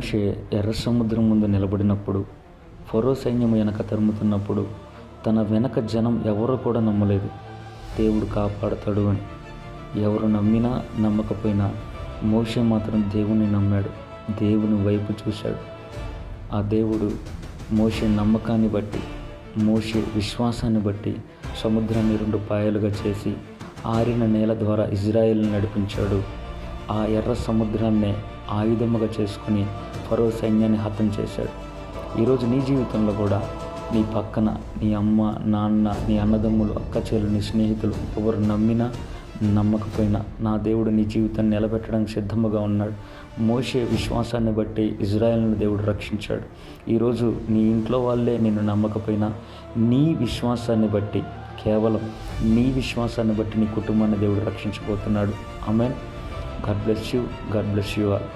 మోషే ఎర్ర సముద్రం ముందు నిలబడినప్పుడు, ఫరో సైన్యం వెనక తరుముతున్నప్పుడు తన వెనక జనం ఎవరు కూడా నమ్మలేదు దేవుడు కాపాడతాడు అని. ఎవరు నమ్మినా నమ్మకపోయినా మోషే మాత్రం దేవుని నమ్మాడు, దేవుని వైపు చూశాడు. ఆ దేవుడు మోషే నమ్మకాన్ని బట్టి, మోషే విశ్వాసాన్ని బట్టి సముద్రాన్ని 2 పాయలుగా చేసి ఆరిన నేల ద్వారా ఇజ్రాయేల్ని నడిపించాడు. ఆ ఎర్ర సముద్రాన్నే ఆయుధముగా చేసుకుని ఫరో సైన్యాన్ని హతం చేశాడు. ఈరోజు నీ జీవితంలో కూడా నీ పక్కన నీ అమ్మ, నాన్న, నీ అన్నదమ్ములు, అక్క చెల్లెలు, నీ స్నేహితులు ఎవరు నమ్మినా నమ్మకపోయినా నా దేవుడు నీ జీవితాన్ని నిలబెట్టడానికి సిద్ధముగా ఉన్నాడు. మోషే విశ్వాసాన్ని బట్టి ఇజ్రాయేల్ని దేవుడు రక్షించాడు. ఈరోజు నీ ఇంట్లో వాళ్ళే నిన్ను నమ్మకపోయినా నీ విశ్వాసాన్ని బట్టి, కేవలం నీ విశ్వాసాన్ని బట్టి నీ కుటుంబాన్ని దేవుడు రక్షించబోతున్నాడు. Amen. God bless you. God bless you all.